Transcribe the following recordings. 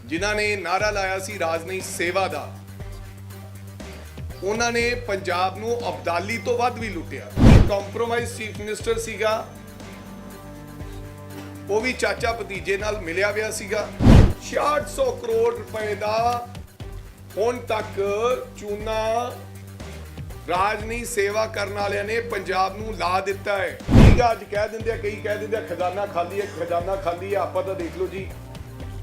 जिन्हां ने नारा लाया सी राजनीति सेवा दा, उन्हां ने पंजाब नूं अबदाली तो वध भी लुटिया। कंप्रोमाइज चीफ मिनिस्टर सीगा, वो भी चाचा भतीजे नाल मिलिया हुआ सीगा। 6600 करोड़ रुपए दा हुण तक चूना राजनीति सेवा करने वाले ने पंजाब नूं ला दिता है। ठीक है, अज कह देंगे, कई कह देंगे खजाना खाली है, खजाना खाली है। आप तो देख लो जी,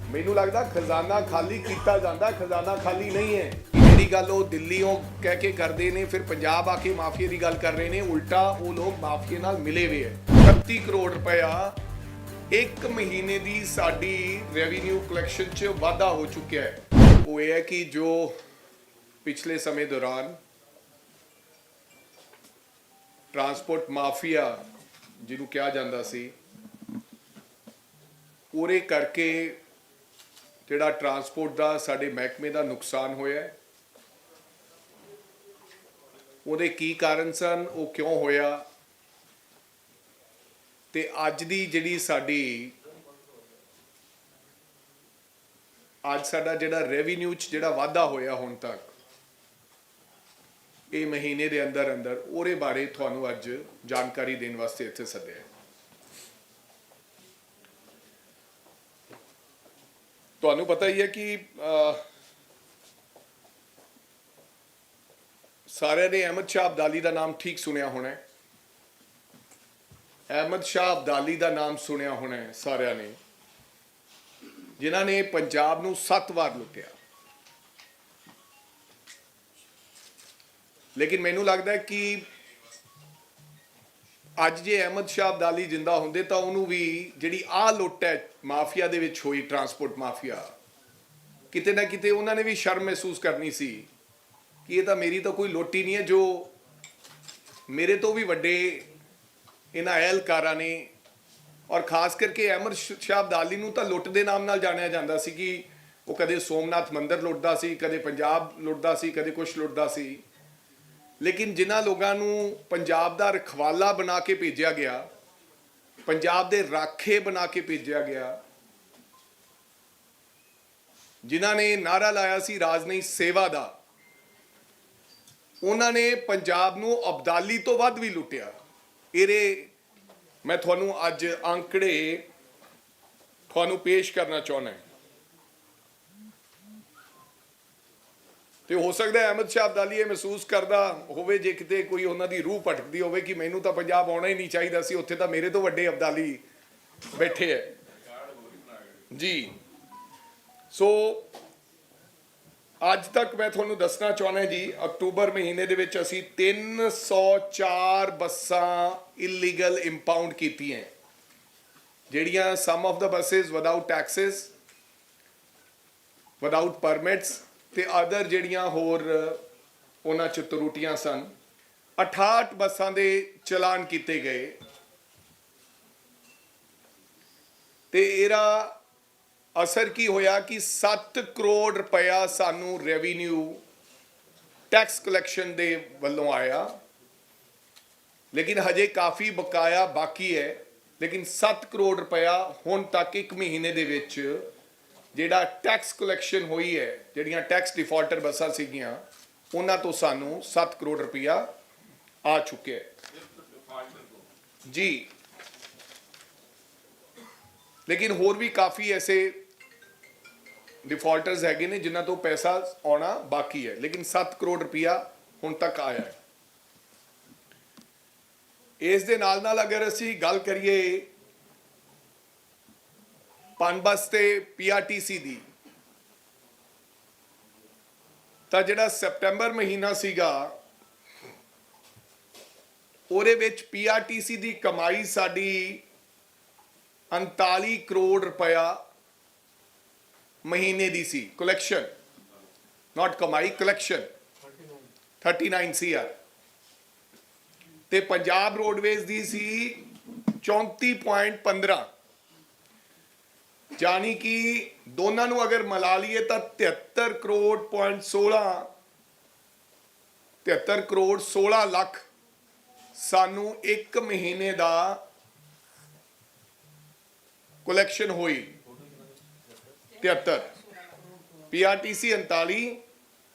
मैनू लगता खजाना खाली किया जाता, खजाना खाली नहीं है। जी गल वो दिल्लीओं कह के करते हैं, फिर पंजाब आके माफिया की गल कर रहे हैं। उल्टा वो लोग माफिया नाल मिले हुए हैं। 31 करोड़ रुपया एक महीने की साडी रेवन्यू कलैक्शन च वाधा हो चुका है। वो ये है कि जो पिछले समय दौरान ट्रांसपोर्ट माफिया जिन्हों कहा जाता सी, पूरे करके जिहड़ा ट्रांसपोर्ट का साडे महकमे का नुकसान होया है, ਉਹਦੇ ਕੀ ਕਾਰਨ ਸਨ, ਉਹ ਕਿਉਂ ਹੋਇਆ, ਤੇ ਅੱਜ ਦੀ ਜਿਹੜੀ ਸਾਡੀ ਅੱਜ ਸਾਡਾ ਜਿਹੜਾ ਰੈਵਨਿਊ ਚ ਜਿਹੜਾ ਵਾਧਾ ਹੋਇਆ ਹੁਣ ਤੱਕ ਇਹ ਮਹੀਨੇ ਦੇ ਅੰਦਰ ਅੰਦਰ, ਉਹਦੇ ਬਾਰੇ ਤੁਹਾਨੂੰ ਅੱਜ ਜਾਣਕਾਰੀ ਦੇਣ ਵਾਸਤੇ ਇੱਥੇ ਸੱਦਿਆ ਹੈ। ਤੁਹਾਨੂੰ ਪਤਾ ਹੀ ਹੈ ਕਿ सारे ने अहमद शाह अब्दाली का नाम ठीक सुनिया होना है। अहमद शाह अब्दाली का नाम सुनिया होना है सारे ने, जिन्हां ने पंजाब नूं 7 बार लुटिया। लेकिन मैनू लगता है कि अज जे अहमद शाह अब्दाली जिंदा होंदे तां उहनूं भी जिहड़ी आ लुट है माफिया दे विच होई, ट्रांसपोर्ट माफिया, किते ना किते उन्हां ने भी शर्म महसूस करनी सी कि ये तो मेरी तो कोई लुट ही नहीं है, जो मेरे तो भी वड्डे इन्हां एहलकारां ने। और खास करके अहमद शाह अब्दाली नूं तां लुट दे नाम नाल जाणिया जांदा सी कि वो कदे सोमनाथ मंदिर लुटदा सी, कदे पंजाब लुटदा सी, कदे कुछ लुटदा सी। लेकिन जिन्हां लोगां नूं पंजाब दा रखवाला बना के भेजिया गया, पंजाब दे राखे बना के भेजिया गया, जिन्हां ने नारा लाया सी राजनीति सेवा दा, उन्होंने पंजाब नूं अबदाली तो वध भी लुटिया। इहदे मैं तुहानूं अज आंकड़े तुहानूं पेश करना चाहना है। तो हो सकता है अहमद शाह अब्दाली ये महसूस करता होवे, जे किते कोई उन्हां दी रूह भटकदी होवे कि मैनूं तां पंजाब आउणा ही नहीं चाहिदा सी, उत्थे तां मेरे तो वड्डे अब्दाली बैठे है जी। सो अज तक मैं तुहानूं दसना चाहना जी, अक्तूबर महीने दे विच असीं 304 बसां इलीगल इंपाउंड कीतियां, जिहड़ियां some of the buses without taxes, without permits, ते अदर जिहड़ियां होर उन्हां च त्रुटियां सन। 68 बसां दे चलान कीते गए ते इहदा असर की होया कि 7 करोड़ रुपया सानू रेवन्यू टैक्स कलैक्शन दे वल्लों आया। लेकिन हजे काफ़ी बकाया बाकी है। लेकिन 7 करोड़ रुपया हुण तक एक महीने दे विच जिहड़ा टैक्स कलैक्शन हुई है, जिहड़ियां टैक्स डिफॉल्टर बसां सीगियां, उन्हां तो सानू 7 करोड़ रुपया आ चुके जी। लेकिन होर भी काफ़ी ऐसे डिफॉल्टर्स हैगे ने जिन्हां तो पैसा आना बाकी है, लेकिन 7 करोड़ रुपया हुण तक आया है। इस दे नाल नाल अगर असीं गल करिए पनबस ते PRTC दी, तां जिहड़ा सितंबर महीना सीगा ਉਹਦੇ ਵਿੱਚ PRTC ਦੀ कमाई साडी 39 करोड़ रुपया महीने दी सी। कलैक्शन, नॉट कमाई, कलैक्शन 39 CR। ते पंजाब रोडवेज दी सी 34.15, यानी कि दोनों नूं अगर मिला लीए तो 73 करोड़ पॉइंट 16, 73 करोड़ 16 लाख सानू एक महीने दा कलैक्शन हुई। 73 PRTC 39,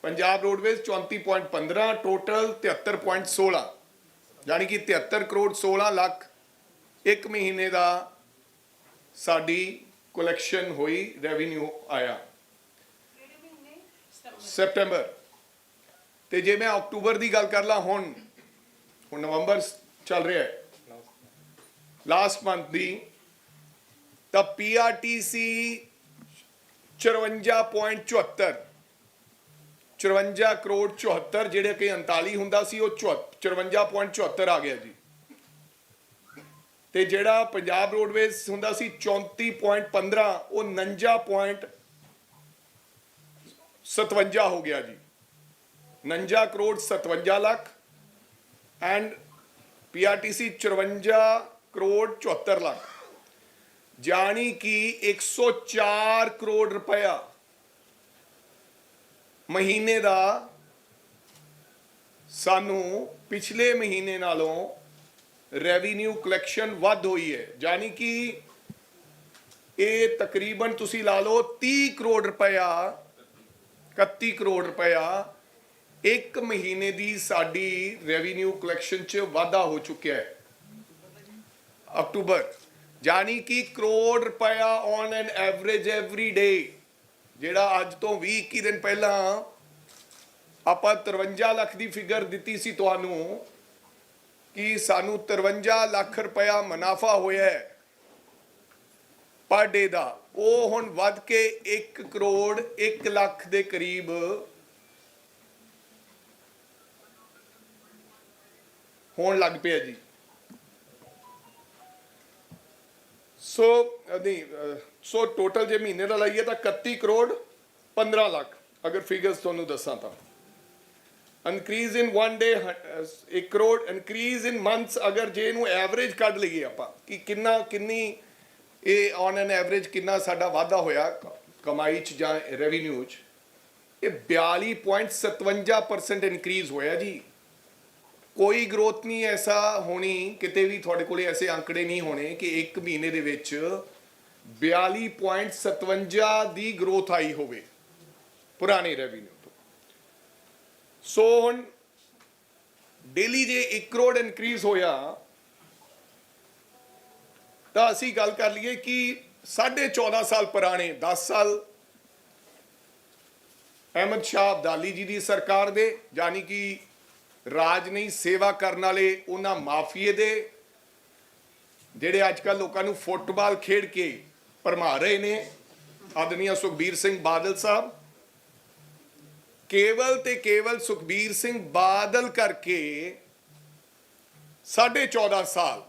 पंजाब रोडवेज 34.15, टोटल 73.16, यानी कि 73 करोड़ 16 ਲੱਖ एक महीने का साड़ी कलैक्शन हुई, रेवन्यू आया सैप्टेंबर। तो जे मैं अक्टूबर की गल कर ला, हुण नवंबर चल रहा है, लास्ट मंथ की, तो PRTC 54.74, 54 करोड़ 74, ਜਿਹੜੇ ਕਿ 39 ਹੁੰਦਾ ਸੀ ਉਹ 54.74 ਆ ਗਿਆ ਜੀ। ਤੇ ਜਿਹੜਾ ਪੰਜਾਬ ਰੋਡਵੇਜ਼ ਹੁੰਦਾ ਸੀ 34.15, ਉਹ 49.57 ਹੋ ਗਿਆ ਜੀ। 49 ਕਰੋੜ 57 ਲੱਖ ਐਂਡ PRTC 54 ਕਰੋੜ 74 ਲੱਖ, ਜਾਣੀ कि 104 करोड़ रुपया महीने का सानू पिछले महीने नालों रेवन्यू कलैक्शन वध हुई है, जानी कि ये तकरीबन तुसी ला लो 30 करोड़ रुपया, 31 करोड़ रुपया एक महीने की साड़ी रेवन्यू कलैक्शन च वाधा हो चुका है अक्टूबर, जानी कि करोड़ रुपया on an average every day. ਜਿਹੜਾ ਅੱਜ ਤੋਂ 20-21 दिन पहला ਆਪਾਂ 53 ਲੱਖ ਦੀ ਫਿਗਰ ਦਿੱਤੀ ਸੀ ਤੁਹਾਨੂੰ ਕਿ ਸਾਨੂੰ 53 ਲੱਖ ਰੁਪਇਆ ਮੁਨਾਫਾ ਹੋਇਆ ਪਰ ਡੇ ਦਾ, ਉਹ ਹੁਣ ਵੱਧ ਕੇ 1 ਕਰੋੜ 1 ਲੱਖ ਦੇ ਕਰੀਬ ਹੋਣ ਲੱਗ ਪਿਆ ਜੀ। सो टोटल जे महीने का लाइए तो 31 करोड़ 15 लाख, अगर फिगर्स तुहानू दसा तो increase in one day 1 crore, increase in months अगर जे नू एवरेज कढ लईए आपां कि किन्नी ये ऑन एन एवरेज किन्ना साडा वाधा होया कमाई च जां रेवन्यू च, ये 42.57% इनक्रीज होया जी। कोई ग्रोथ नहीं ऐसा होनी किते भी, थोड़े कोले ऐसे आंकड़े नहीं होने कि एक महीने दे विच 42.57 दी ग्रोथ आई होवे पुराने रेवन्यू तो। सो हुण डेली जे 1 करोड़ इनक्रीज होया तो असी गल कर लीए कि 14.5 साल पुराने 10 साल अहमद शाह अब्दाली जी की सरकार दे, यानी कि राज नहीं सेवा करने वाले उन्होंने माफिए दे ਜਿਹੜੇ ਅੱਜ ਕੱਲ੍ਹ ਲੋਕਾਂ ਨੂੰ ਫੁੱਟਬਾਲ ਖੇਡ ਕੇ ਭਰਮਾ ਰਹੇ ਨੇ, ਆਦਰਨੀय ਸੁਖਬੀਰ ਸਿੰਘ ਬਾਦਲ ਸਾਹਿਬ, ਕੇਵਲ ਤੇ ਕੇਵਲ ਸੁਖਬੀਰ ਸਿੰਘ ਬਾਦਲ ਕਰਕੇ 14.5 ਸਾਲ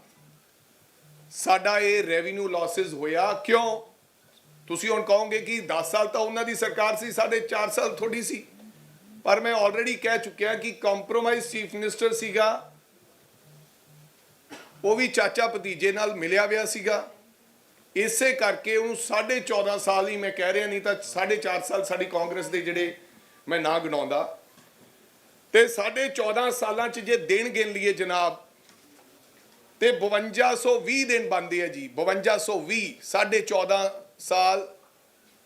ਸਾਡਾ ਇਹ ਰੈਵਨਿਊ ਲਾਸਿਸ ਹੋਇਆ। ਕਿਉਂ? ਤੁਸੀਂ ਹੁਣ ਕਹੋਗੇ ਕਿ 10 ਸਾਲ ਤਾਂ ਉਹਨਾਂ ਦੀ ਸਰਕਾਰ ਸੀ, 4.5 ਸਾਲ ਥੋੜੀ ਸੀ, पर मैं ऑलरेडी कह चुकिया कि कंप्रोमाइज चीफ मिनिस्टर सीगा, वो भी चाचा भतीजे नाल मिलिया हुआ सीगा, इसे करके उन्होंने 14.5 साल ही मैं कह रहा, नहीं तो 4.5 साल साड़ी कांग्रेस के जिहड़े मैं ना गिनाउंदा। ते 14.5 सालां च जे दिन गिन लीए जनाब तो 5220 दिन बनते हैं जी। 5220 14.5 साल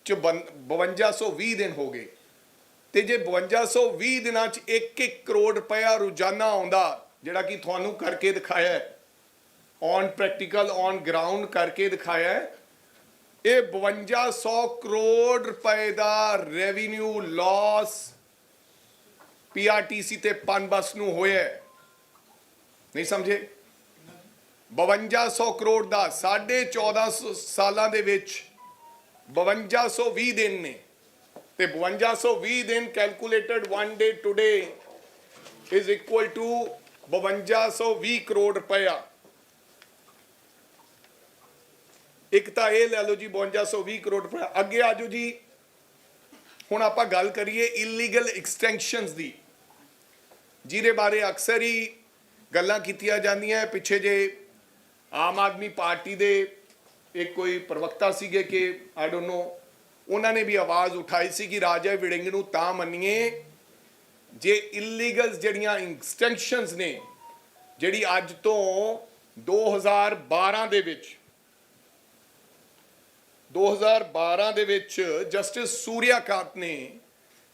च 5220 दिन हो गए। तो जे 5220 दिनों 1-1 करोड़ रुपया रोजाना आउंदा, जिहड़ा कि तुहानू करके दिखाया है, ऑन प्रैक्टिकल ऑन ग्राउंड करके दिखाया है, ये 5200 करोड़ रुपए का रेवन्यू लॉस PRTC ते पनबस नू होया है। नहीं समझे? 5200 करोड़ का 14.5 सालां दे विच 5220 दिन ने, ਤੇ 5220 दिन calculated one day today is equal to 5220 crore रुपया। एक तो यह लै लो जी 5220 करोड़ रुपया। अगे आ जाओ जी, हुण आपां गल करिए इलीगल एक्सटेंशनस दी, जिहदे बारे अक्सर ही गल्लां कीतियां जांदियां। पिछे जे आम आदमी पार्टी दे एक कोई प्रवक्ता सीगे कि आई डोंट नो, उन्होंने भी आवाज़ उठाई सी कि राजा विड़िंग नूं तां मन्नीए जे इलीगल्स जड़ियां एक्सटेंशनस ने, जिहड़ी अज तो 2012 दे विच 2012 ਦੇ ਵਿੱਚ ਜਸਟਿਸ ਸੂਰਿਆਕਾਂਤ ਨੇ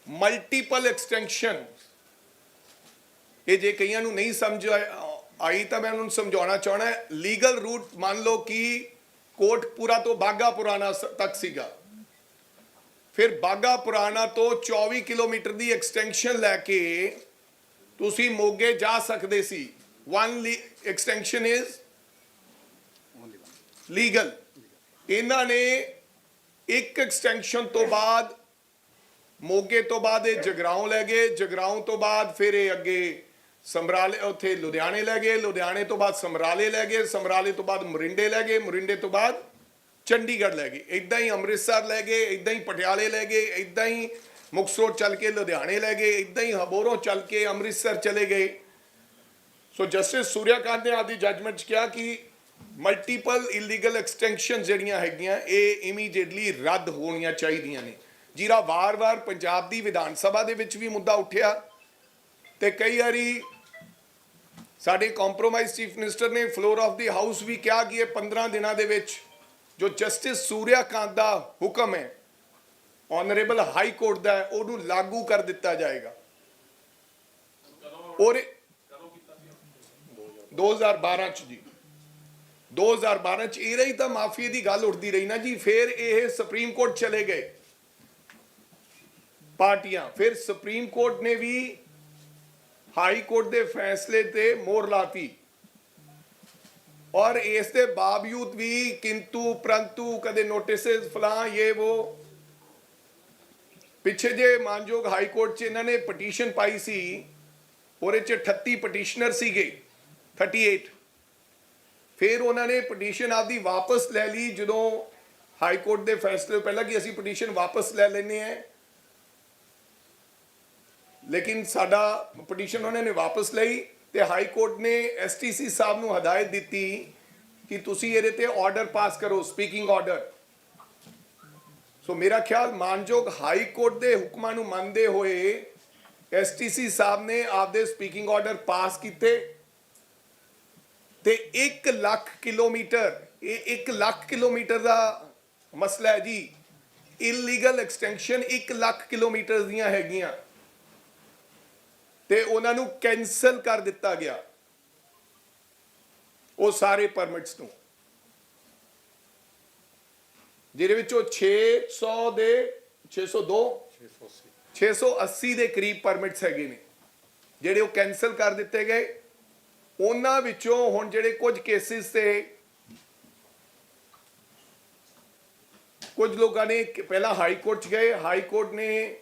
ਮਲਟੀਪਲ ਐਕਸਟੈਂਸ਼ਨ, ਇਹ ਜੇ ਕਈਆਂ ਨੂੰ ਨਹੀਂ ਸਮਝ ਆਈ ਤਾਂ ਮੈਂ ਉਹਨਾਂ ਨੂੰ ਸਮਝਾਉਣਾ ਚਾਹਣਾ, ਲੀਗਲ ਰੂਟ ਮੰਨ ਲਓ ਕਿ ਕੋਟਪੂਰਾ ਤੋਂ ਬਾਗਾ ਪੁਰਾਣਾ ਤੱਕ ਸੀਗਾ, ਫਿਰ ਬਾਗਾ ਪੁਰਾਣਾ ਤੋਂ 24 ਕਿਲੋਮੀਟਰ ਦੀ ਐਕਸਟੈਂਸ਼ਨ ਲੈ ਕੇ ਤੁਸੀਂ ਮੋਗੇ ਜਾ ਸਕਦੇ ਸੀ। One extension is legal. ਇਹਨਾਂ ਨੇ ਇੱਕ ਐਕਸਟੈਂਸ਼ਨ ਤੋਂ ਬਾਅਦ ਮੋਗੇ ਤੋਂ ਬਾਅਦ ਇਹ ਜਗਰਾਉਂ ਲੈ ਗਏ, ਜਗਰਾਉਂ ਤੋਂ ਬਾਅਦ ਫਿਰ ਇਹ ਅੱਗੇ ਸਮਰਾਲੇ ਉੱਥੇ ਲੁਧਿਆਣੇ ਲੈ ਗਏ, ਲੁਧਿਆਣੇ ਤੋਂ ਬਾਅਦ ਸਮਰਾਲੇ ਲੈ ਗਏ, ਸਮਰਾਲੇ ਤੋਂ ਬਾਅਦ ਮੋਰਿੰਡੇ ਲੈ ਗਏ, ਮੋਰਿੰਡੇ ਤੋਂ ਬਾਅਦ ਚੰਡੀਗੜ੍ਹ ਲੈ ਗਏ, ਇੱਦਾਂ ਹੀ ਅੰਮ੍ਰਿਤਸਰ ਲੈ ਗਏ, ਇੱਦਾਂ ਹੀ ਪਟਿਆਲੇ ਲੈ ਗਏ, ਇੱਦਾਂ ਹੀ ਮੁਕਤਸਰ ਚੱਲ ਕੇ ਲੁਧਿਆਣੇ ਲੈ ਗਏ, ਇੱਦਾਂ ਹੀ ਹਬੋਰੋਂ ਚੱਲ ਕੇ ਅੰਮ੍ਰਿਤਸਰ ਚਲੇ ਗਏ। ਸੋ ਜਸਟਿਸ ਸੂਰਿਆਕਾਂਤ ਨੇ ਆਪਦੀ ਜੱਜਮੈਂਟ 'ਚ ਕਿਹਾ ਕਿ ਮਲਟੀਪਲ ਇਲੀਗਲ ਐਕਸਟੈਂਸ਼ਨ ਜਿਹੜੀਆਂ ਹੈਗੀਆਂ ਇਹ ਇਮੀਡੀਏਟਲੀ ਰੱਦ ਹੋਣੀਆਂ ਚਾਹੀਦੀਆਂ ਨੇ। ਜਿਹੜਾ ਵਾਰ-ਵਾਰ ਪੰਜਾਬ ਦੀ ਵਿਧਾਨ ਸਭਾ ਦੇ ਵਿੱਚ ਵੀ ਮੁੱਦਾ ਉੱਠਿਆ ਤੇ ਕਈ ਵਾਰੀ ਸਾਡੇ ਕੰਪਰੋਮਾਈਜ਼ ਚੀਫ ਮਿਨਿਸਟਰ ਨੇ ਫਲੋਰ ਆਫ ਦੀ ਹਾਊਸ ਵੀ ਕਿਹਾ ਕਿ ਇਹ 15 ਦਿਨਾਂ ਦੇ ਵਿੱਚ ਜੋ ਜਸਟਿਸ ਸੂਰਿਆਕਾਂਤ ਦਾ ਹੁਕਮ ਹੈ ਆਨਰੇਬਲ ਹਾਈ ਕੋਰਟ ਦਾ ਹੈ ਉਹਨੂੰ ਲਾਗੂ ਕਰ ਦਿੱਤਾ ਜਾਏਗਾ। ਔਰ 2012 ਚ ਜੀ 2012 ਚ ਇਹ ਰਹੀ ਤਾਂ ਮਾਫੀਏ ਦੀ ਗੱਲ ਉੱਠਦੀ ਰਹੀ ਨਾ ਜੀ। ਫਿਰ ਇਹ ਸੁਪਰੀਮ ਕੋਰਟ ਚਲੇ ਗਏ ਪਾਰਟੀਆਂ, ਫਿਰ ਸੁਪਰੀਮ ਕੋਰਟ ਨੇ ਵੀ ਹਾਈ ਕੋਰਟ ਦੇ ਫੈਸਲੇ ਤੇ ਮੋਹਰ ਲਾਤੀ ਔਰ ਇਸ ਦੇ ਬਾਵਜੂਦ ਵੀ ਕਿੰਤੂ ਪ੍ਰੰਤੂ ਕਦੇ ਨੋਟਿਸਸ ਫਲਾਂ ਇਹ ਉਹ ਪਿੱਛੇ ਜੇ ਮਾਨਯੋਗ ਹਾਈ ਕੋਰਟ 'ਚ ਇਹਨਾਂ ਨੇ ਪਟੀਸ਼ਨ ਪਾਈ ਸੀ, ਉਹਦੇ 'ਚ 38 ਪਟੀਸ਼ਨਰ ਸੀਗੇ 38। ਫਿਰ ਉਹਨਾਂ ਨੇ ਪਟੀਸ਼ਨ ਆਪਦੀ ਵਾਪਸ ਲੈ ਲਈ ਜਦੋਂ ਹਾਈ ਕੋਰਟ ਦੇ ਫੈਸਲੇ ਤੋਂ ਪਹਿਲਾਂ ਕਿ ਅਸੀਂ ਪਟੀਸ਼ਨ ਵਾਪਸ ਲੈ ਲੈਂਦੇ ਹਾਂ, ਲੇਕਿਨ ਸਾਡਾ ਪਟੀਸ਼ਨ ਉਹਨਾਂ ਨੇ ਵਾਪਸ ਲਈ ਤੇ ਹਾਈ ਕੋਰਟ ਨੇ ਐਸਟੀਸੀ ਸਾਹਿਬ ਨੂੰ ਹਦਾਇਤ ਦਿੱਤੀ ਕਿ ਤੁਸੀਂ ਇਹਦੇ ਤੇ ਆਰਡਰ ਪਾਸ ਕਰੋ, ਸਪੀਕਿੰਗ ਆਰਡਰ। ਸੋ ਮੇਰਾ ਖਿਆਲ ਮਾਨਯੋਗ ਹਾਈ ਕੋਰਟ ਦੇ ਹੁਕਮਾਂ ਨੂੰ ਮੰਨਦੇ ਹੋਏ ਐਸਟੀਸੀ ਸਾਹਿਬ ਨੇ ਆਪਦੇ ਸਪੀਕਿੰਗ ਆਰਡਰ ਪਾਸ ਕੀਤੇ ਤੇ 1 ਲੱਖ ਕਿਲੋਮੀਟਰ, ਇਹ 1 ਲੱਖ ਕਿਲੋਮੀਟਰ ਦਾ ਮਸਲਾ ਹੈ ਜੀ। ਇਲੀਗਲ ਐਕਸਟੈਂਸ਼ਨ 1 ਲੱਖ ਕਿਲੋਮੀਟਰ ਦੀਆਂ ਹੈਗੀਆਂ ਤੇ ਉਹਨਾਂ ਨੂੰ ਕੈਂਸਲ ਕਰ ਦਿੱਤਾ ਗਿਆ ਉਹ ਸਾਰੇ ਪਰਮਿਟਸ ਨੂੰ, ਜਿਹਦੇ ਵਿੱਚੋਂ 680 ਦੇ ਕਰੀਬ ਪਰਮਿਟਸ ਹੈਗੇ ਨੇ ਜਿਹੜੇ ਉਹ ਕੈਂਸਲ ਕਰ ਦਿੱਤੇ ਗਏ। ਉਹਨਾਂ ਵਿੱਚੋਂ ਹੁਣ ਜਿਹੜੇ ਕੁਝ ਕੇਸਿਸ ਤੇ ਕੁਝ ਲੋਕਾਂ ਨੇ ਪਹਿਲਾਂ ਹਾਈ ਕੋਰਟ 'ਚ ਗਏ, ਹਾਈ ਕੋਰਟ ਨੇ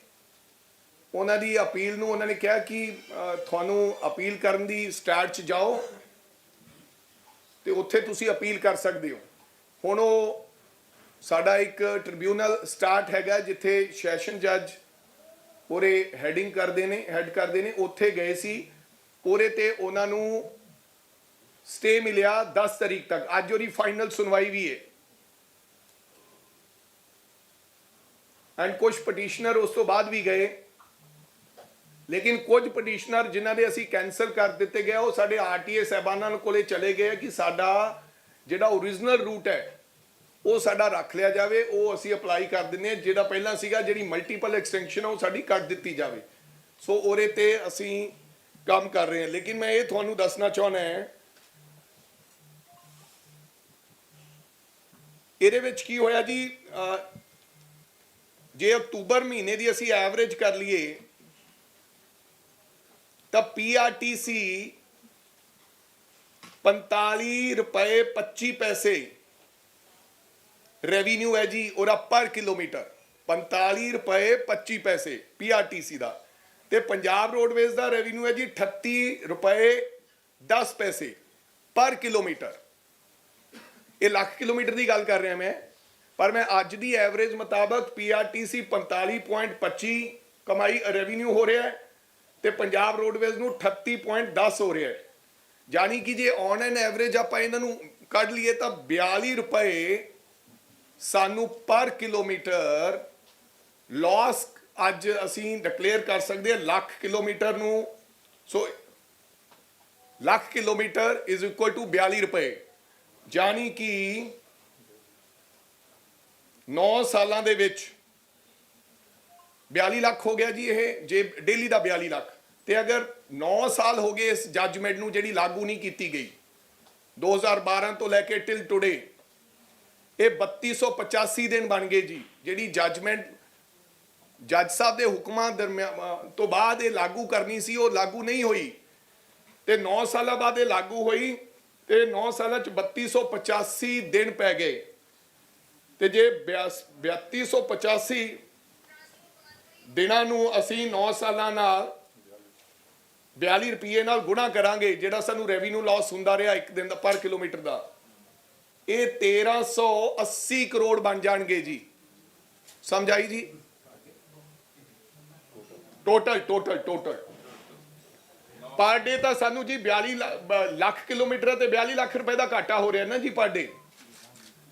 ਉਹਨਾਂ ਦੀ ਅਪੀਲ ਨੂੰ ਉਹਨਾਂ ਨੇ ਕਿਹਾ ਕਿ ਤੁਹਾਨੂੰ ਅਪੀਲ ਕਰਨ ਦੀ ਸਟੈਟ 'ਚ ਜਾਓ ਤੇ ਉੱਥੇ ਤੁਸੀਂ ਅਪੀਲ ਕਰ ਸਕਦੇ ਹੋ। ਹੁਣ ਉਹ ਸਾਡਾ ਇੱਕ ਟ੍ਰਿਬਿਊਨਲ ਸਟਾਰਟ ਹੈਗਾ ਜਿੱਥੇ ਸੈਸ਼ਨ ਜੱਜ ਉਹਦੇ ਹੈਡ ਕਰਦੇ ਨੇ, ਉੱਥੇ ਗਏ ਸੀ। ਉਹਦੇ ਤੇ ਉਹਨਾਂ ਨੂੰ ਸਟੇ ਮਿਲਿਆ 10 ਤਰੀਕ ਤੱਕ। ਅੱਜ ਉਹਦੀ ਫਾਈਨਲ ਸੁਣਵਾਈ ਵੀ ਹੈ ਐਂਡ ਕੁਝ ਪਟੀਸ਼ਨਰ ਉਸ ਤੋਂ ਬਾਅਦ ਵੀ ਗਏ, ਲੇਕਿਨ ਕੁਝ ਪਟੀਸ਼ਨਰ ਜਿਨ੍ਹਾਂ ਦੇ ਅਸੀਂ ਕੈਂਸਲ ਕਰ ਦਿੱਤੇ ਗਏ ਉਹ ਸਾਡੇ ਆਰਟੀਏ ਸਾਹਿਬਾਨਾਂ ਕੋਲੇ ਚਲੇ ਗਏ ਕਿ ਸਾਡਾ ਜਿਹੜਾ ਓਰੀਜਨਲ ਰੂਟ ਹੈ ਉਹ ਸਾਡਾ ਰੱਖ ਲਿਆ ਜਾਵੇ, ਉਹ ਅਸੀਂ ਅਪਲਾਈ ਕਰ ਦਿੰਦੇ ਹਾਂ। ਜਿਹੜਾ ਪਹਿਲਾਂ ਸੀਗਾ ਜਿਹੜੀ ਮਲਟੀਪਲ ਐਕਸਟੈਂਸ਼ਨ ਉਹ ਸਾਡੀ ਕੱਟ ਦਿੱਤੀ ਜਾਵੇ। ਸੋ ਉਹਦੇ ਤੇ ਅਸੀਂ ਕੰਮ ਕਰ ਰਹੇ ਹਾਂ। ਲੇਕਿਨ ਮੈਂ ਇਹ ਤੁਹਾਨੂੰ ਦੱਸਣਾ ਚਾਹੁੰਦਾ ਹਾਂ ਇਹਦੇ ਵਿੱਚ ਕੀ ਹੋਇਆ ਜੀ, ਜੇ ਅਕਤੂਬਰ ਮਹੀਨੇ ਦੀ ਅਸੀਂ ਐਵਰੇਜ ਕਰ ਲਈਏ ਤਾਂ PRTC 45 ਰੁਪਏ 25 ਪੈਸੇ ਰੈਵਨਿਊ ਹੈ ਜੀ ਉਹਦਾ ਪਰ ਕਿਲੋਮੀਟਰ। 45 ਰੁਪਏ 25 ਪੈਸੇ PRTC ਦਾ ਤੇ ਪੰਜਾਬ ਰੋਡਵੇਜ਼ ਦਾ ਰੈਵਨਿਊ ਹੈ ਜੀ 38 ਰੁਪਏ 10 ਪੈਸੇ ਪਰ ਕਿਲੋਮੀਟਰ। ਇਹ ਲੱਖ ਕਿਲੋਮੀਟਰ ਦੀ ਗੱਲ ਕਰ ਰਿਹਾ ਮੈਂ, ਪਰ ਮੈਂ ਅੱਜ ਦੀ ਐਵਰੇਜ ਮੁਤਾਬਕ PRTC 45.25 ਕਮਾਈ ਰੈਵਨਿਊ ਹੋ ਰਿਹਾ ਹੈ ਤੇ ਪੰਜਾਬ ਰੋਡਵੇਜ਼ ਨੂੰ 38.10 ਹੋ ਰਿਹਾ ਹੈ। ਜਾਨੀ ਕਿ ਜੇ ਔਨ ਐਨ ਐਵਰੇਜ ਆਪਾਂ ਇਹਨਾਂ ਨੂੰ ਕੱਢ ਲਈਏ ਤਾਂ 42 ਰੁਪਏ ਸਾਨੂੰ ਪਰ ਕਿਲੋਮੀਟਰ ਲਾਸ ਅੱਜ ਅਸੀਂ ਡਿਕਲੇਅਰ ਕਰ ਸਕਦੇ ਹਾਂ ਲੱਖ ਕਿਲੋਮੀਟਰ ਨੂੰ। So lakh kilometer is equal to 42 ਰੁਪਏ, ਜਾਨੀ ਕਿ 9 ਸਾਲਾਂ ਦੇ ਵਿੱਚ 42 ਲੱਖ ਹੋ ਗਿਆ ਜੀ ਇਹ, ਜੇ ਡੇਲੀ ਦਾ 42 ਲੱਖ। ਤੇ ਅਗਰ 9 ਸਾਲ ਹੋ ਗਏ ਇਸ ਜੱਜਮੈਂਟ ਨੂੰ ਜਿਹੜੀ ਲਾਗੂ ਨਹੀਂ ਕੀਤੀ ਗਈ 2012 ਤੋਂ ਲੈ ਕੇ ਟਿਲ ਟੁਡੇ, ਇਹ 3285 ਦਿਨ ਬਣ ਗਏ ਜੀ ਜਿਹੜੀ ਜੱਜਮੈਂਟ ਜੱਜ ਸਾਹਿਬ ਦੇ ਹੁਕਮਾਂ ਤੋਂ ਬਾਅਦ ਇਹ ਲਾਗੂ ਕਰਨੀ ਸੀ, ਉਹ ਲਾਗੂ ਨਹੀਂ ਹੋਈ। ਤੇ 9 ਸਾਲਾਂ ਬਾਅਦ ਇਹ ਲਾਗੂ ਹੋਈ ਤੇ 9 ਸਾਲਾਂ ਚ 3285 ਦਿਨ ਪੈ ਗਏ। ਤੇ ਜੇ 3285 ਦਿਨਾਂ ਨੂੰ ਅਸੀਂ 9 ਸਾਲਾਂ ਨਾਲ 42 ਰੁਪਏ ਨਾਲ ਗੁਣਾ ਕਰਾਂਗੇ, ਜਿਹੜਾ ਸਾਨੂੰ ਰੈਵਨਿਊ ਲਾਸ ਹੁੰਦਾ ਰਿਹਾ ਇੱਕ ਦਿਨ ਦਾ ਪਰ ਕਿਲੋਮੀਟਰ ਦਾ, ਇਹ 1380 ਕਰੋੜ ਬਣ ਜਾਣਗੇ ਜੀ। ਸਮਝ ਆਈ ਜੀ? ਟੋਟਲ ਪਰ ਡੇ ਤਾਂ ਸਾਨੂੰ ਜੀ 42 ਲੱਖ ਕਿਲੋਮੀਟਰ ਤੇ 42 ਲੱਖ ਰੁਪਏ ਦਾ ਘਾਟਾ ਹੋ ਰਿਹਾ ਨਾ ਜੀ ਪਰ ਡੇ।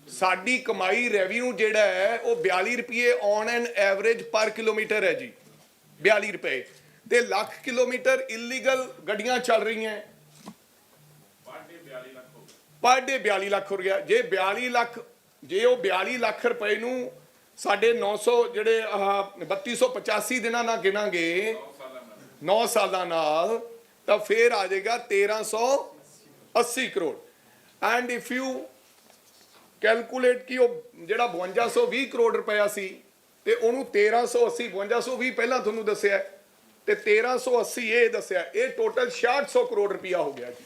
ਸਾਡੀ ਕਮਾਈ ਰੈਵਨਿਊ ਜਿਹੜਾ ਹੈ ਉਹ 42 ਰੁਪਏ ਔਨ ਐਨ ਐਵਰੇਜ ਪਰ ਕਿਲੋਮੀਟਰ ਹੈ ਜੀ, 42 ਰੁਪਏ। ਤੇ ਲੱਖ ਕਿਲੋਮੀਟਰ ਇਲੀਗਲ ਗੱਡੀਆਂ ਚੱਲ ਰਹੀਆਂ, ਪਰ ਡੇ 42 ਲੱਖ ਹੋ ਗਿਆ। ਜੇ 42 ਲੱਖ, ਜੇ ਉਹ 42 ਲੱਖ ਰੁਪਏ ਨੂੰ ਸਾਡੇ 900 ਜਿਹੜੇ 3285 ਦਿਨਾਂ ਨਾਲ ਗਿਣਾਂਗੇ 9 ਸਾਲਾਂ ਨਾਲ, ਤਾਂ ਫੇਰ ਆ ਜਾਏਗਾ 1380 crore. And if you calculate ਕਿ ਉਹ ਜਿਹੜਾ 5220 ਕਰੋੜ ਰੁਪਇਆ ਸੀ ਤੇ ਉਹਨੂੰ 1380, 5220 ਪਹਿਲਾਂ ਤੁਹਾਨੂੰ ਦੱਸਿਆ ਤੇ 1380 ਇਹ ਦੱਸਿਆ, ਇਹ ਟੋਟਲ 6600 ਕਰੋੜ ਰੁਪਇਆ ਹੋ ਗਿਆ ਜੀ।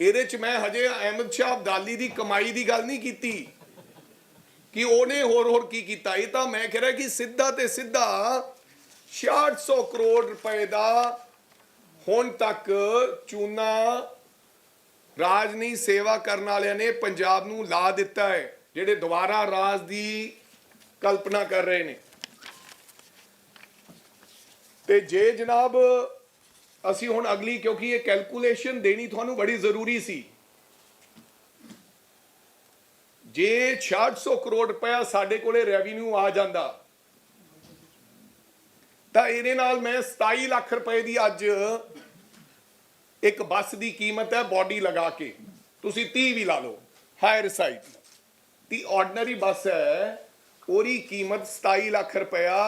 ਇਹਦੇ ਚ ਮੈਂ ਹਜੇ ਅਹਿਮਦ ਸ਼ਾਹ ਅਬਦਾਲੀ ਦੀ ਕਮਾਈ ਦੀ ਗੱਲ ਨਹੀਂ ਕੀਤੀ ਕਿ ਉਹਨੇ ਹੋਰ ਕੀ ਕੀਤਾ। ਇਹ ਤਾਂ ਮੈਂ ਕਹਿ ਰਿਹਾ ਕਿ ਸਿੱਧਾ ਤੇ ਸਿੱਧਾ 6600 ਕਰੋੜ ਰੁਪਏ ਦਾ ਹੁਣ ਤੱਕ ਚੂਨਾ ਰਾਜਨੀਤੀ ਸੇਵਾ ਕਰਨ ਵਾਲਿਆਂ ਨੇ ਪੰਜਾਬ ਨੂੰ ਲਾ ਦਿੱਤਾ ਹੈ, ਜਿਹੜੇ ਦੁਬਾਰਾ ਰਾਜ ਦੀ ਕਲਪਨਾ ਕਰ ਰਹੇ ਨੇ। ਤੇ ਜੇ ਜਨਾਬ ਅਸੀਂ ਹੁਣ ਅਗਲੀ, ਕਿਉਂਕਿ ਇਹ ਕੈਲਕੂਲੇਸ਼ਨ ਦੇਣੀ ਤੁਹਾਨੂੰ ਬੜੀ ਜ਼ਰੂਰੀ ਸੀ, ਜੇ 6600 ਕਰੋੜ ਰੁਪਇਆ ਸਾਡੇ ਕੋਲੇ ਰੈਵਨਿਊ ਆ ਜਾਂਦਾ ਤਾਂ ਇਹਦੇ ਨਾਲ ਮੈਂ 27 ਲੱਖ ਰੁਪਏ ਦੀ ਅੱਜ ਇੱਕ ਬੱਸ ਦੀ ਕੀਮਤ ਹੈ ਬੋਡੀ ਲਗਾ ਕੇ, ਤੁਸੀਂ 30 ਵੀ ਲਾ ਲਓ ਹਾਇਰ ਸਾਈਡ ਦੀ ਆਰਡੀਨਰੀ ਬੱਸ ਹੈ, ਉਹਦੀ ਕੀਮਤ 27 ਲੱਖ ਰੁਪਇਆ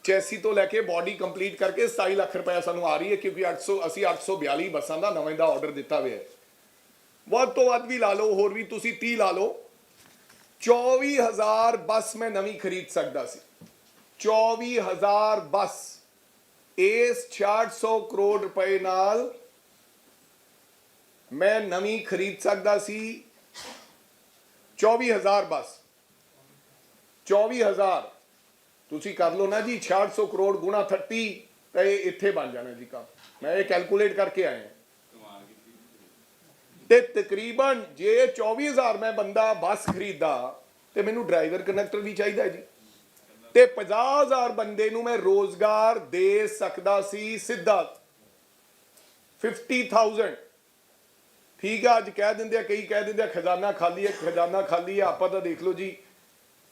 ਚੈਸੀ ਤੋਂ ਲੈ ਕੇ ਬੋਡੀ ਕੰਪਲੀਟ ਕਰਕੇ 27 ਲੱਖ ਰੁਪਇਆ ਸਾਨੂੰ ਆ ਰਹੀ ਹੈ, ਕਿਉਂਕਿ ਅਸੀਂ 842 ਬੱਸਾਂ ਦਾ ਨਵੇਂ ਦਾ ਆਰਡਰ ਦਿੱਤਾ ਹੋਇਆ ਹੈ। ਵੱਧ ਤੋਂ ਵੱਧ ਵੀ ਲਾ ਲਓ, ਹੋਰ ਵੀ ਤੁਸੀਂ 30 ਲਾ ਲਓ, 24000 ਬੱਸ ਮੈਂ ਨਵੀਂ ਖਰੀਦ ਸਕਦਾ ਸੀ। 24000 ਬੱਸ ਇਸ 6600 ਕਰੋੜ ਰੁਪਏ ਨਾਲ ਮੈਂ ਨਵੀਂ ਖਰੀਦ ਸਕਦਾ ਸੀ। 24000 ਬੱਸ, 24000 ਤੁਸੀਂ ਕਰ ਲਓ ਨਾ ਜੀ, 6600 ਕਰੋੜ ਗੁਣਾ 30 ਤਾਂ ਇਹ ਇੱਥੇ ਬਣ ਜਾਣਾ ਜੀ ਕੰਮ। ਮੈਂ ਇਹ ਕੈਲਕੂਲੇਟ ਕਰਕੇ ਆਇਆ ਤੇ ਤਕਰੀਬਨ ਜੇ 24000 ਮੈਂ ਬੰਦਾ ਬੱਸ ਖਰੀਦਾ ਤੇ ਮੈਨੂੰ ਡਰਾਈਵਰ ਕੰਡਕਟਰ ਵੀ ਚਾਹੀਦਾ ਜੀ, ਤੇ 50000 ਬੰਦੇ ਨੂੰ ਮੈਂ ਰੋਜ਼ਗਾਰ ਦੇ ਸਕਦਾ ਸੀ ਸਿੱਧਾ 50,000। ਠੀਕ ਆ, ਅੱਜ ਕਹਿ ਦਿੰਦੇ ਆ, ਕਈ ਕਹਿ ਦਿੰਦੇ ਆ ਖਜ਼ਾਨਾ ਖਾਲੀ ਹੈ, ਖਜ਼ਾਨਾ ਖਾਲੀ ਹੈ। ਆਪਾਂ ਤਾਂ ਦੇਖ ਲਓ ਜੀ,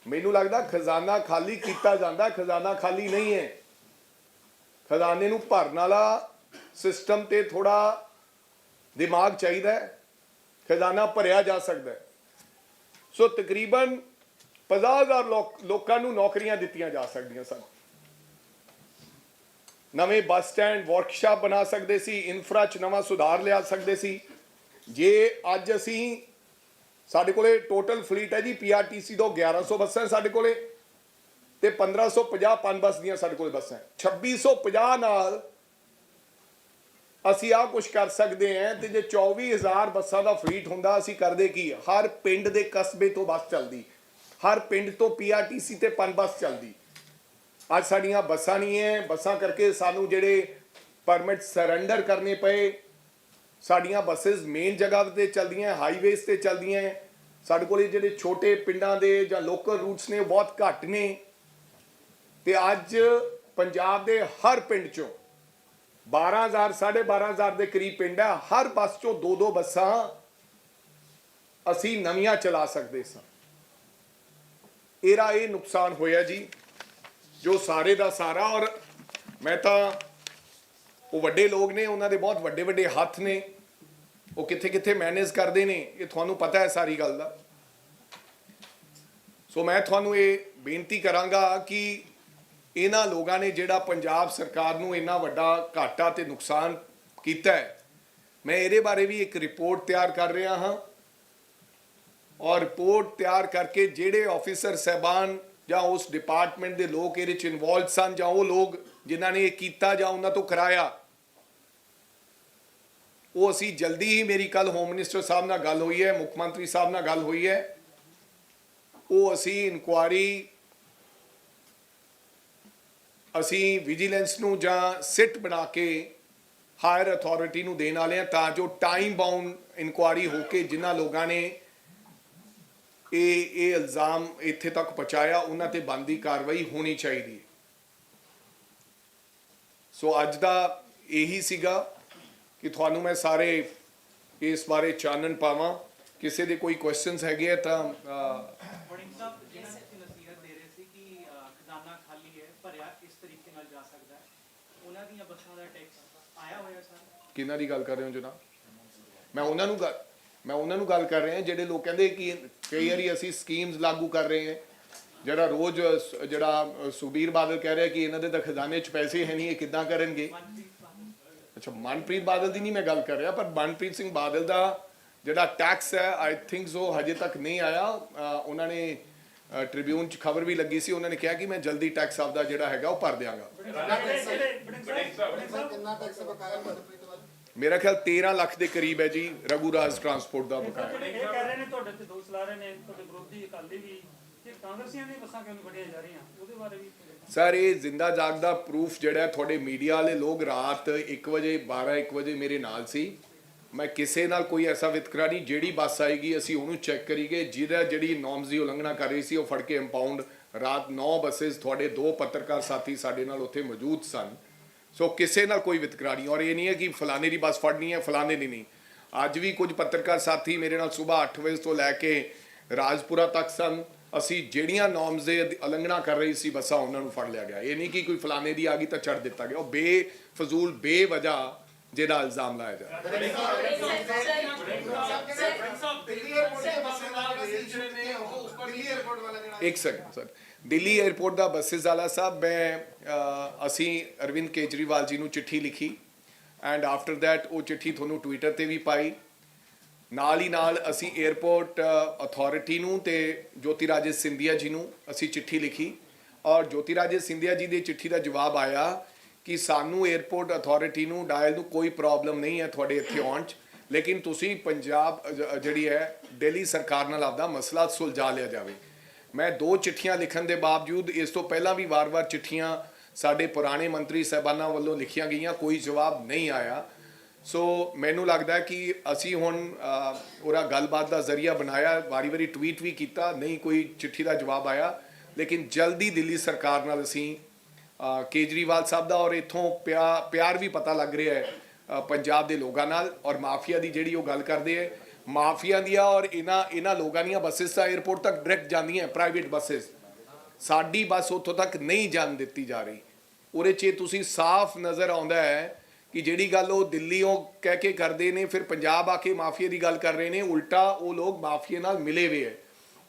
ਮੈਨੂੰ ਲੱਗਦਾ ਖਜ਼ਾਨਾ ਖਾਲੀ ਕੀਤਾ ਜਾਂਦਾ, ਖਜ਼ਾਨਾ ਖਾਲੀ ਨਹੀਂ ਹੈ। ਖਜ਼ਾਨੇ ਨੂੰ ਭਰਨ ਵਾਲਾ ਸਿਸਟਮ ਤੇ ਥੋੜਾ ਦਿਮਾਗ ਚਾਹੀਦਾ ਹੈ, ਖਜ਼ਾਨਾ ਭਰਿਆ ਜਾ ਸਕਦਾ ਹੈ। ਸੋ ਤਕਰੀਬਨ 50000 ਲੋਕਾਂ ਨੂੰ ਨੌਕਰੀਆਂ ਦਿੱਤੀਆਂ ਜਾ ਸਕਦੀਆਂ ਸਨ। ਨਵੇਂ ਬੱਸ ਸਟੈਂਡ, ਵਰਕਸ਼ਾਪ ਬਣਾ ਸਕਦੇ ਸੀ, ਇਨਫਰਾ 'ਚ ਨਵਾਂ ਸੁਧਾਰ ਲਿਆ ਸਕਦੇ ਸੀ। ਜੇ ਅੱਜ ਅਸੀਂ, ਸਾਡੇ ਕੋਲੇ ਟੋਟਲ ਫਲੀਟ ਹੈ ਜੀ ਪੀਆਰਟੀਸੀ ਤੋਂ 1100 ਬੱਸਾਂ ਸਾਡੇ ਕੋਲੇ ਤੇ 1550 ਪੰਜ ਬੱਸ ਦੀਆਂ ਸਾਡੇ ਕੋਲੇ ਬੱਸਾਂ, 2650 ਨਾਲ ਅਸੀਂ ਆਹ ਕੁਝ ਕਰ ਸਕਦੇ ਹਾਂ। ਤੇ ਜੇ 24000 ਬੱਸਾਂ ਦਾ ਫਲੀਟ ਹੁੰਦਾ, ਅਸੀਂ ਕਰਦੇ ਕੀ, ਹਰ ਪਿੰਡ ਦੇ ਕਸਬੇ ਤੋਂ ਬੱਸ ਚੱਲਦੀ, ਹਰ ਪਿੰਡ ਤੋਂ ਪੀਆਰਟੀਸੀ ਤੇ ਪੰਜ ਬੱਸ ਚੱਲਦੀ। ਅੱਜ ਸਾਡੀਆਂ ਬੱਸਾਂ ਨਹੀਂ ਹੈ, ਬੱਸਾਂ ਕਰਕੇ ਸਾਨੂੰ ਜਿਹੜੇ ਪਰਮਿਟ ਸਰੈਂਡਰ ਕਰਨੇ ਪਏ। ਸਾਡੀਆਂ ਬੱਸਿਸ ਮੇਨ ਜਗ੍ਹਾ ਤੇ ਚੱਲਦੀਆਂ, ਹਾਈਵੇਜ਼ ਤੇ ਚੱਲਦੀਆਂ। ਸਾਡੇ ਕੋਲ ਜਿਹੜੇ ਛੋਟੇ ਪਿੰਡਾਂ ਦੇ ਜਾਂ ਲੋਕਲ ਰੂਟਸ ਨੇ ਉਹ ਬਹੁਤ ਘੱਟ ਨੇ। ਤੇ ਅੱਜ ਪੰਜਾਬ ਦੇ ਹਰ ਪਿੰਡ ਚੋਂ 12000 12500 ਦੇ ਕਰੀਬ ਪਿੰਡ ਹੈ, ਹਰ ਬੱਸ ਚੋਂ 2-2 ਬੱਸਾਂ ਅਸੀਂ ਨਵੀਆਂ ਚਲਾ ਸਕਦੇ ਸਾਂ। ਇਹਦਾ ਇਹ ਨੁਕਸਾਨ ਹੋਇਆ ਜੀ, ਜੋ ਸਾਰੇ ਦਾ ਸਾਰਾ। ਔਰ ਮੈਂ ਤਾਂ, ਉਹ ਵੱਡੇ ਲੋਕ ਨੇ, ਉਹਨਾਂ ਦੇ ਬਹੁਤ ਵੱਡੇ ਵੱਡੇ ਹੱਥ ਨੇ, ਉਹ ਕਿੱਥੇ ਕਿੱਥੇ ਮੈਨੇਜ ਕਰਦੇ ਨੇ, ਇਹ ਤੁਹਾਨੂੰ ਪਤਾ ਹੈ ਸਾਰੀ ਗੱਲ ਦਾ। ਸੋ ਮੈਂ ਤੁਹਾਨੂੰ ਇਹ ਬੇਨਤੀ ਕਰਾਂਗਾ ਕਿ ਇਹਨਾਂ ਲੋਕਾਂ ਨੇ ਜਿਹੜਾ ਪੰਜਾਬ ਸਰਕਾਰ ਨੂੰ ਇੰਨਾ ਵੱਡਾ ਘਾਟਾ ਤੇ ਨੁਕਸਾਨ ਕੀਤਾ ਹੈ, ਮੈਂ ਇਹਦੇ ਬਾਰੇ ਵੀ ਇੱਕ ਰਿਪੋਰਟ ਤਿਆਰ ਕਰ ਰਿਹਾ ਹਾਂ ਔਰ ਰਿਪੋਰਟ ਤਿਆਰ ਕਰਕੇ ਜਿਹੜੇ ਆਫੀਸਰ ਸਾਹਿਬਾਨ ਜਾਂ ਉਸ ਡਿਪਾਰਟਮੈਂਟ ਦੇ ਲੋਕ ਇਹਦੇ 'ਚ ਇਨਵੋਲਵ ਸਨ ਜਾਂ ਉਹ ਲੋਕ ਜਿਨ੍ਹਾਂ ਨੇ ਇਹ ਕੀਤਾ ਜਾਂ ਉਹਨਾਂ ਤੋਂ ਕਰਾਇਆ, ਉਹ ਅਸੀਂ ਜਲਦੀ ਹੀ, ਮੇਰੀ ਕੱਲ ਹੋਮ ਮਿਨਿਸਟਰ ਸਾਹਿਬ ਨਾਲ ਗੱਲ ਹੋਈ ਹੈ, ਮੁੱਖ ਮੰਤਰੀ ਸਾਹਿਬ ਨਾਲ ਗੱਲ ਹੋਈ ਹੈ, ਉਹ ਅਸੀਂ ਇਨਕੁਆਰੀ ਅਸੀਂ ਵਿਜੀਲੈਂਸ ਨੂੰ ਜਾਂ ਸਿਟ ਬਣਾ ਕੇ ਹਾਇਰ ਅਥਾਰਟੀ ਨੂੰ ਦੇਣ ਵਾਲੇ ਹਾਂ ਤਾਂ ਜੋ ਟਾਈਮ ਬਾਉਂਡ ਇਨਕੁਆਰੀ ਹੋ ਕੇ ਜਿਨ੍ਹਾਂ ਲੋਕਾਂ ਨੇ ਇਹ ਇਲਜ਼ਾਮ ਇੱਥੇ ਤੱਕ ਪਹੁੰਚਾਇਆ ਉਹਨਾਂ ਤੇ ਬਣਦੀ ਕਾਰਵਾਈ ਹੋਣੀ ਚਾਹੀਦੀ ਹੈ। ਸੋ ਅੱਜ ਦਾ ਇਹੀ ਸੀਗਾ ਕਿ ਤੁਹਾਨੂੰ ਮੈਂ ਸਾਰੇ ਇਸ ਬਾਰੇ ਚਾਨਣ ਪਾਵਾਂ। ਕਿਸੇ ਦੇ ਕੋਈ ਕੁਐਸਚਨਸ ਹੈਗੇ ਆ ਤਾਂ ਵੜਿੰਗ ਸਾਹਿਬ ਜਿਹਨਾਂ ਨੇ ਨਸੀਹਤ ਦੇ ਰਹੇ ਸੀ ਕਿ ਖਜ਼ਾਨਾ ਖਾਲੀ ਹੈ, ਭਰਿਆ ਇਸ ਤਰੀਕੇ ਨਾਲ ਜਾ ਸਕਦਾ ਹੈ, ਉਹਨਾਂ ਦੀਆਂ ਬੱਸਾਂ ਦਾ ਟੈਕਸ ਆਇਆ ਹੋਇਆ ਸਰ? ਕਿਹਨਾਂ ਦੀ ਗੱਲ ਕਰ ਰਹੇ ਹੋ ਜਨਾਬ? ਮੈਂ ਉਹਨਾਂ ਨੂੰ ਗੱਲ ਕਰ ਰਿਹਾ ਜਿਹੜੇ ਲੋਕ ਕਹਿੰਦੇ ਕਿ ਕਈ ਵਾਰੀ ਅਸੀਂ ਸਕੀਮਸ ਲਾਗੂ ਕਰ ਰਹੇ ਹਾਂ, ਜਿਹੜਾ ਰੋਜ਼ ਜਿਹੜਾ ਸੁਖਬੀਰ ਬਾਦਲ ਕਹਿ ਰਿਹਾ ਕਿ ਇਹਨਾਂ ਦੇ ਤਾਂ ਖਜ਼ਾਨੇ 'ਚ ਪੈਸੇ ਹੈ ਨਹੀਂ, ਇਹ ਕਿੱਦਾਂ ਕਰਨਗੇ? ਅੱਛਾ, ਮਨਪ੍ਰੀਤ ਬਾਦਲ ਦੀ ਨਹੀਂ ਮੈਂ ਗੱਲ ਕਰ ਰਿਹਾ, ਪਰ ਮਨਪ੍ਰੀਤ ਸਿੰਘ ਬਾਦਲ ਦਾ ਜਿਹੜਾ ਟੈਕਸ ਹੈ ਆਈ ਥਿੰਕ ਸੋ ਹਜੇ ਤੱਕ ਨਹੀਂ ਆਇਆ। ਉਹਨਾਂ ਨੇ ਟ੍ਰਿਬਿਊਨ 'ਚ ਖਬਰ ਵੀ ਲੱਗੀ ਸੀ, ਉਹਨਾਂ ਨੇ ਕਿਹਾ ਕਿ ਮੈਂ ਜਲਦੀ ਟੈਕਸ ਆਪਦਾ ਜਿਹੜਾ ਹੈਗਾ ਉਹ ਭਰ ਦਿਆਂਗਾ। ਮੇਰਾ ਖਿਆਲ 13 ਲੱਖ ਦੇ ਕਰੀਬ ਹੈ ਜੀ ਰਘੂ ਰਾਜ ਟਰਾਂਸਪੋਰਟ ਦਾ ਬਕਾਇਆ। ਇਹ ਕਹਿ ਰਹੇ ਨੇ ਤੁਹਾਡੇ ਤੇ ਦੋਸ਼ ਲਾ ਰਹੇ ਨੇ ਤੁਹਾਡੇ ਵਿਰੋਧੀ ਅਕਾਲੀ ਵੀ ਕਿ ਕਾਂਗਰਸੀਆਂ ਦੀਆਂ ਬੱਸਾਂ ਕਿਉਂ ਕੱਢੀਆਂ ਜਾ ਰਹੀਆਂ, ਉਹਦੇ ਬਾਰੇ ਵੀ ਸਰ ਇਹ ਜ਼ਿੰਦਾ ਜਾਗਦਾ ਪ੍ਰੂਫ ਜਿਹੜਾ ਤੁਹਾਡੇ ਮੀਡੀਆ ਵਾਲੇ ਲੋਕ ਰਾਤ 1 ਵਜੇ 12-1 ਵਜੇ ਮੇਰੇ ਨਾਲ ਸੀ। ਮੈਂ ਕਿਸੇ ਨਾਲ ਕੋਈ ਐਸਾ ਵਿਤਕਰਾ ਨਹੀਂ, ਜਿਹੜੀ ਬੱਸ ਆਏਗੀ ਅਸੀਂ ਉਹਨੂੰ ਚੈੱਕ ਕਰੀਏ, ਜਿਹੜੀ ਨੋਰਮਸ ਦੀ ਉਲੰਘਣਾ ਕਰ ਰਹੀ ਸੀ ਉਹ ਫੜ ਕੇ ਇੰਪਾਊਂਡ। ਰਾਤ 9 ਬੱਸੇਸ ਤੁਹਾਡੇ 2 ਪੱਤਰਕਾਰ ਸਾਥੀ ਸਾਡੇ ਨਾਲ ਉੱਥੇ ਮੌਜੂਦ ਸਨ। ਸੋ ਕਿਸੇ ਨਾਲ ਕੋਈ ਵਿਤਕਰਾ ਨਹੀਂ ਔਰ ਇਹ ਨਹੀਂ ਹੈ ਕਿ ਫਲਾਣੇ ਦੀ ਬੱਸ ਫੜਨੀ ਹੈ ਫਲਾਣੇ ਦੀ ਨਹੀਂ। ਅੱਜ ਵੀ ਕੁਝ ਪੱਤਰਕਾਰ ਸਾਥੀ ਮੇਰੇ ਨਾਲ ਸਵੇਰ 8 ਵਜੇ ਤੋਂ ਲੈ ਕੇ ਰਾਜਪੁਰਾ ਤੱਕ ਸਨ। ਅਸੀਂ ਜਿਹੜੀਆਂ ਨੋਰਮਸ ਦੇ ਉਲੰਘਣਾ ਕਰ ਰਹੀ ਸੀ ਬੱਸਾਂ ਉਹਨਾਂ ਨੂੰ ਫੜ ਲਿਆ ਗਿਆ। ਇਹ ਨਹੀਂ ਕਿ ਕੋਈ ਫਲਾਣੇ ਦੀ ਆ ਗਈ ਤਾਂ ਛੱਡ ਦਿੱਤਾ ਗਿਆ। ਉਹ ਬੇਫਜ਼ੂਲ ਬੇਵਜ੍ਹਾ ਜਿਹੜਾ ਇਲਜ਼ਾਮ ਲਾਇਆ ਜਾ ਇੱਕ ਸੈਕਿੰਡ ਸਰ, ਦਿੱਲੀ 에ਅਰਪੋਰਟ ਦਾ ਬੱਸਿਸ ਵਾਲਾ ਸਾਹਿਬ ਅਸੀਂ ਅਰਵਿੰਦ ਕੇਜਰੀਵਾਲ ਜੀ ਨੂੰ ਚਿੱਠੀ ਲਿਖੀ ਐਂਡ ਆਫਟਰ ਦੈਟ ਉਹ ਚਿੱਠੀ ਤੁਹਾਨੂੰ ਟਵਿੱਟਰ ਤੇ ਵੀ ਪਾਈ। ਨਾਲ ਹੀ ਨਾਲ ਅਸੀਂ 에ਅਰਪੋਰਟ ਅਥਾਰਟੀ ਨੂੰ ਤੇ ਜੋਤੀ ਰਾਜੇ ਸਿੰਧੀਆ ਜੀ ਨੂੰ ਅਸੀਂ ਚਿੱਠੀ ਲਿਖੀ ਔਰ ਜੋਤੀ ਰਾਜੇ ਸਿੰਧੀਆ ਜੀ ਦੀ ਚਿੱਠੀ ਦਾ ਜਵਾਬ ਆਇਆ ਕਿ ਸਾਨੂੰ 에ਅਰਪੋਰਟ ਅਥਾਰਟੀ ਨੂੰ ਡਾਇਲ ਨੂੰ ਕੋਈ ਪ੍ਰੋਬਲਮ ਨਹੀਂ ਹੈ ਤੁਹਾਡੇ ਇੱਥੇ ਆਉਣ 'ਚ, ਲੇਕਿਨ ਤੁਸੀਂ ਪੰਜਾਬ ਜਿਹੜੀ ਹੈ ਦਿੱਲੀ ਸਰਕਾਰ ਨਾਲ ਆਪਦਾ ਮਸਲਾ ਸੁਲਝਾ ਲਿਆ ਜਾਵੇ। ਮੈਂ 2 ਚਿੱਠੀਆਂ ਲਿਖਣ ਦੇ ਬਾਵਜੂਦ, ਇਸ ਤੋਂ ਪਹਿਲਾਂ ਵੀ ਵਾਰ-ਵਾਰ ਚਿੱਠੀਆਂ ਸਾਡੇ ਪੁਰਾਣੇ ਮੰਤਰੀ ਸਾਹਿਬਾਨਾਂ ਵੱਲੋਂ ਲਿਖੀਆਂ ਗਈਆਂ, ਕੋਈ ਜਵਾਬ ਨਹੀਂ ਆਇਆ। ਸੋ ਮੈਨੂੰ ਲੱਗਦਾ ਕਿ ਅਸੀਂ ਹੁਣ ਉਹਦਾ ਗੱਲਬਾਤ ਦਾ ਜ਼ਰੀਆ ਬਣਾਇਆ, ਵਾਰੀ-ਵਾਰੀ ਟਵੀਟ ਵੀ ਕੀਤਾ, ਨਹੀਂ ਕੋਈ ਚਿੱਠੀ ਦਾ ਜਵਾਬ ਆਇਆ, ਲੇਕਿਨ ਜਲਦੀ ਦਿੱਲੀ ਸਰਕਾਰ ਨਾਲ ਅਸੀਂ ਕੇਜਰੀਵਾਲ ਸਾਹਿਬ ਦਾ ਔਰ ਇੱਥੋਂ ਪਿਆਰ ਵੀ ਪਤਾ ਲੱਗ ਰਿਹਾ ਹੈ ਪੰਜਾਬ ਦੇ ਲੋਕਾਂ ਨਾਲ ਔਰ ਮਾਫੀਆ ਦੀ ਜਿਹੜੀ ਉਹ ਗੱਲ ਕਰਦੇ ਹੈ, ਮਾਫੀਆ ਦੀਆਂ ਔਰ ਇਹਨਾਂ ਲੋਕਾਂ ਦੀਆਂ ਬੱਸਿਸ ਤਾਂ 에ਅਰਪੋਰਟ ਤੱਕ ਡਾਇਰੈਕਟ ਜਾਂਦੀਆਂ ਪ੍ਰਾਈਵੇਟ ਬੱਸਿਸ, ਸਾਡੀ ਬੱਸ ਉੱਥੋਂ ਤੱਕ ਨਹੀਂ ਜਾਣ ਦਿੱਤੀ ਜਾ ਰਹੀ। ਉਹਦੇ 'ਚ ਤੁਸੀਂ ਸਾਫ਼ ਨਜ਼ਰ ਆਉਂਦਾ ਹੈ ਕਿ ਜਿਹੜੀ ਗੱਲ ਉਹ ਦਿੱਲੀੋਂ ਕਹਿ ਕੇ ਕਰਦੇ ਨੇ ਫਿਰ ਪੰਜਾਬ ਆ ਕੇ ਮਾਫੀਆ ਦੀ ਗੱਲ ਕਰ ਰਹੇ ਨੇ, ਉਲਟਾ ਉਹ ਲੋਕ ਮਾਫੀਆ ਨਾਲ ਮਿਲੇ ਹੋਏ ਹੈ।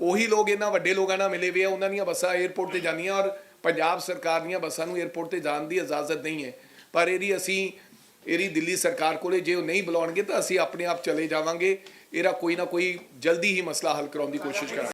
ਉਹੀ ਲੋਕ ਇਹਨਾਂ ਵੱਡੇ ਲੋਕਾਂ ਨਾਲ ਮਿਲੇ ਹੋਏ ਆ, ਉਹਨਾਂ ਦੀਆਂ ਬੱਸਾਂ 에ਅਰਪੋਰਟ ਤੇ ਜਾਂਦੀਆਂ ਔਰ ਪੰਜਾਬ ਸਰਕਾਰ ਦੀਆਂ ਬੱਸਾਂ ਨੂੰ 에ਅਰਪੋਰਟ ਤੇ ਜਾਣ ਦੀ ਇਜਾਜ਼ਤ ਨਹੀਂ ਹੈ। ਪਰ ਇਹਦੀ ਦਿੱਲੀ ਸਰਕਾਰ ਕੋਲੇ ਜੇ ਉਹ ਨਹੀਂ ਬੁਲਾਉਣਗੇ ਤਾਂ ਅਸੀਂ ਆਪਣੇ ਆਪ ਚਲੇ ਜਾਵਾਂਗੇ। ਇਹਦਾ ਕੋਈ ਨਾ ਕੋਈ ਜਲਦੀ ਹੀ ਮਸਲਾ ਹੱਲ ਕਰਾਉਣ ਦੀ ਕੋਸ਼ਿਸ਼ ਕਰਾਂਗੇ।